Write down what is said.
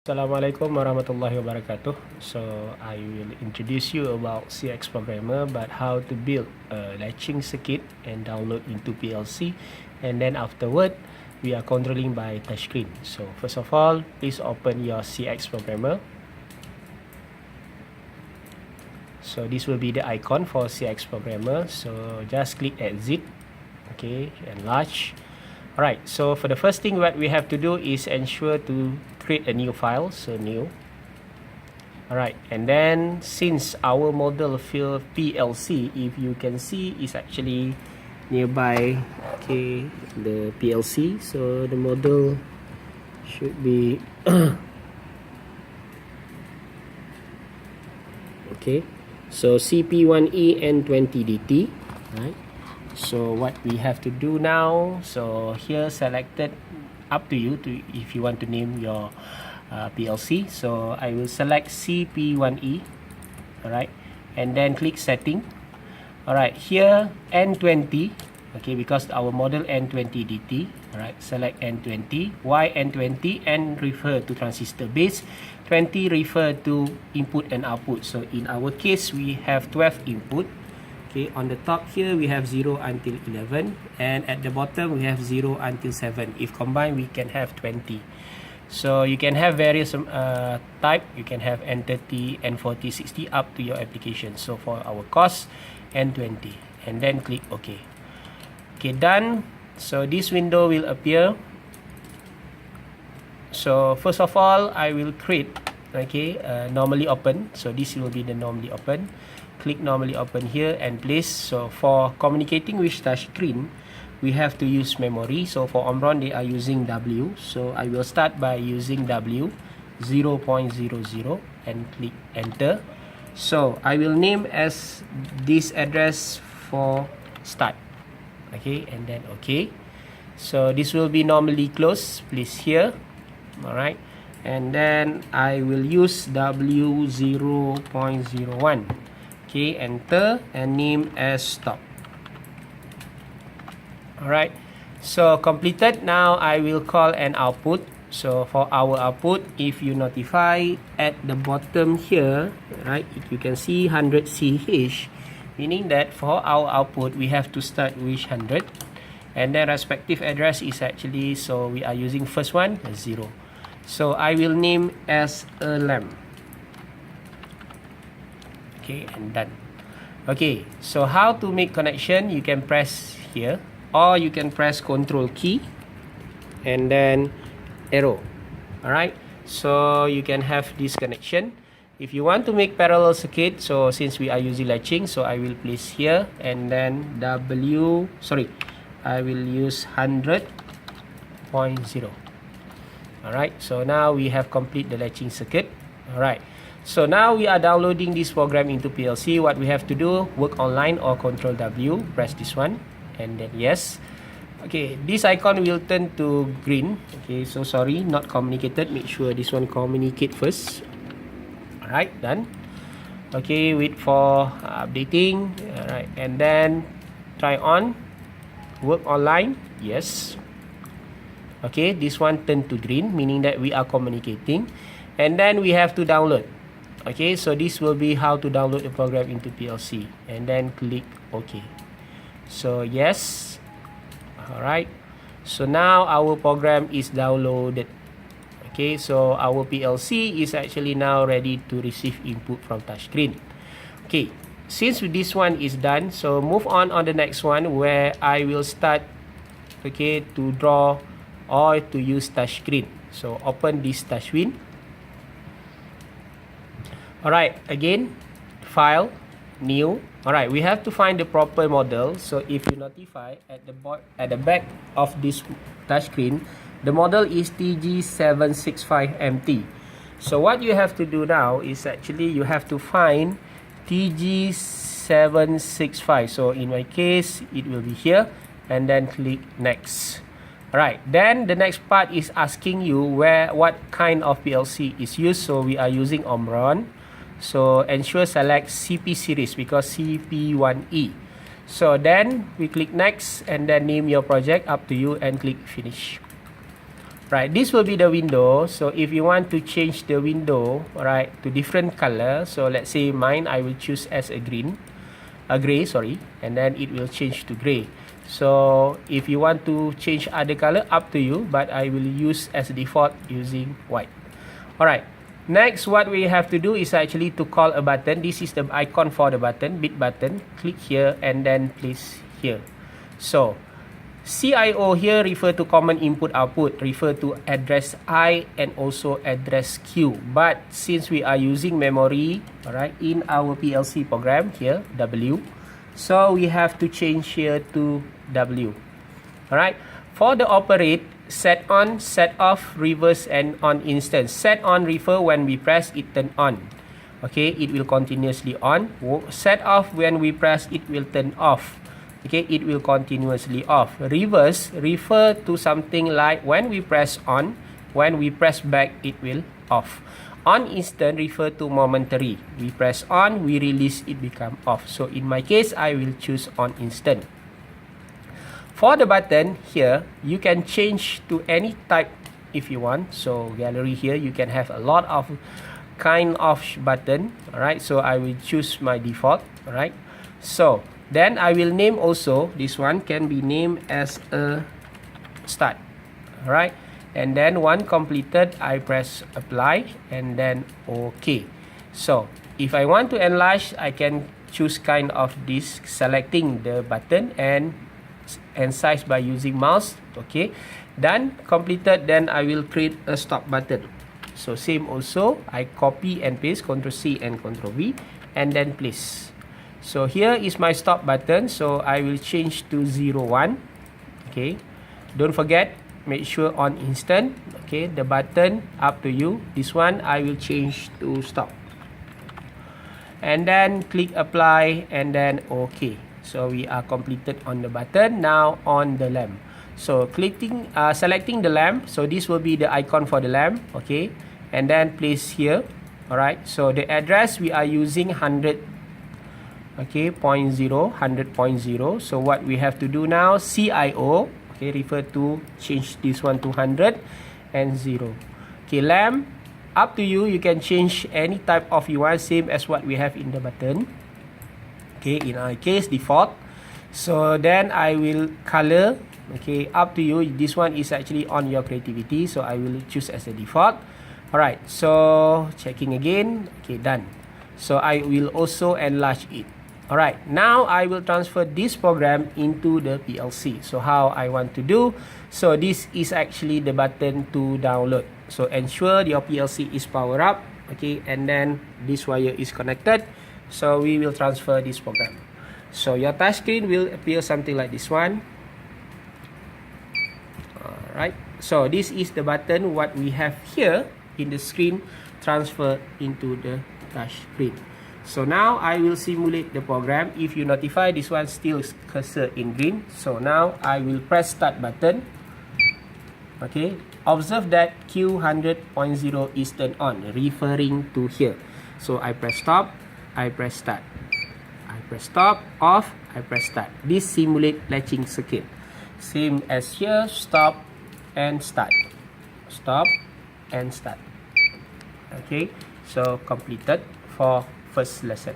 Assalamualaikum warahmatullahi wabarakatuh. So I will introduce you about CX programmer, but how to build a latching circuit and download into PLC, and then afterward we are controlling by touchscreen. So first of all, please open your CX programmer. So this will be the icon for CX programmer. So just click exit, okay, enlarge. Alright, so for the first thing what we have to do is ensure to create a new file, so new. Alright, and then since our model field PLC, if you can see, is actually nearby, okay, the PLC, so the model should be okay, so CP1E N20DT, right? So what we have to do now, so here selected, up to you to if you want to name your PLC. So I will select CP1E, alright, and then click setting. Alright, here N20, okay, because our model N20DT, alright, select N20. Why N20? N refer to transistor base, 20 refer to input and output. So in our case we have 12 input. Okay, on the top here we have 0 until 11, and at the bottom we have 0 until 7. If combined we can have 20. So you can have various type. You can have N30, N40, 60, up to your application. So for our course, N20, and then click OK. Okay, done. So this window will appear. So first of all, I will create, okay, normally open. So this will be the normally open. Click normally open here and place. So for communicating with touch screen, we have to use memory. So for Omron, they are using W. So I will start by using W 0.00 and click enter. So I will name as this address for start. Okay, and then okay. So this will be normally closed. Please here. Alright. And then I will use W 0.01. Okay, enter and name as stop. Alright, so completed. Now I will call an output. So for our output, if you notify at the bottom here, right, you can see 100 CH, meaning that for our output we have to start with 100, and then respective address is actually, so we are using first one 0. So I will name as a lamp. Okay, and done. Okay, so how to make connection? You can press here, or you can press Control key and then arrow. Alright, so you can have this connection. If you want to make parallel circuit, so since we are using latching, so I will place here and then I will use 100.0. Alright, so now we have complete the latching circuit. Alright, so now we are downloading this program into PLC. What we have to do, work online or Control W, press this one and then yes. Okay, this icon will turn to green. Okay, so sorry, not communicated. Make sure this one communicate first. Alright, done. Okay, wait for updating. Alright, and then try on, work online, yes. Okay, this one turned to green, meaning that we are communicating. And then we have to download. Okay, so this will be how to download the program into PLC, and then click OK. So yes. Alright, so now our program is downloaded. Okay, so our PLC is actually now ready to receive input from touchscreen. Okay, since this one is done, so move on the next one, where I will start, okay, to draw or to use touchscreen. So open this touchscreen. Alright, again, file, new. Alright, we have to find the proper model. So if you notify at the back of this touchscreen, the model is TG765MT. So what you have to do now is actually you have to find TG765. So in my case, it will be here, and then click next. Alright, then the next part is asking you what kind of PLC is used. So we are using Omron. So ensure select CP series because CP1E. So then we click next and then name your project, up to you, and click finish. Right, this will be the window. So if you want to change the window, right, to different color, so let's say mine I will choose as a gray, sorry, and then it will change to gray. So if you want to change other color, up to you, but I will use as default using white. Alright, next what we have to do is actually to call a button. This is the icon for the button, bit button. Click here and then place here. So CIO here refer to common input output, refer to address I and also address Q. But since we are using memory, alright, in our PLC program here, W, so we have to change here to W. Alright, for the operate, set on, set off, reverse, and on instance. Set on refer when we press it turn on. Okay, it will continuously on. Set off when we press it will turn off. Okay, it will continuously off. Reverse refer to something like when we press on, when we press back it will off. On instant refer to momentary. We press on, we release, it become off. So in my case, I will choose on instant. For the button here, you can change to any type if you want. So gallery here, you can have a lot of kind of button. Alright, so I will choose my default. Alright, so then I will name also, this one can be named as a start. Alright, and then one completed, I press apply and then OK. So if I want to enlarge, I can choose kind of this, selecting the button and size by using mouse. Okay, done, completed. Then I will create a stop button. So same also, I copy and paste, Ctrl C and Ctrl V, and then place. So here is my stop button. So I will change to 01. Okay, don't forget, make sure on instant. Okay, the button up to you. This one I will change to stop, and then click apply and then OK. So we are completed on the button. Now on the lamp, so selecting the lamp. So this will be the icon for the lamp. Okay, and then place here. Alright, so the address we are using 100. Okay, 0.0, 100.0. So what we have to do now, CIO, okay, refer to change this one to 100 and 0. Okay, lamp, up to you. You can change any type of you want, same as what we have in the button. Okay, in our case, default. So then I will color. Okay, up to you. This one is actually on your creativity. So I will choose as a default. Alright, so checking again. Okay, done. So I will also enlarge it. Alright, now I will transfer this program into the PLC. So how I want to do, so this is actually the button to download. So ensure your PLC is powered up, okay, and then this wire is connected. So we will transfer this program. So your touch screen will appear something like this one. Alright, so this is the button what we have here in the screen, transfer into the touch screen. So now I will simulate the program. If you notify, this one still cursor in green. So now I will press start button. Okay, observe that Q100.0 is turned on, referring to here. So I press stop, I press start, I press stop, off, I press start. This simulate latching circuit. Same as here, stop and start, stop and start. Okay, so completed for first lesson.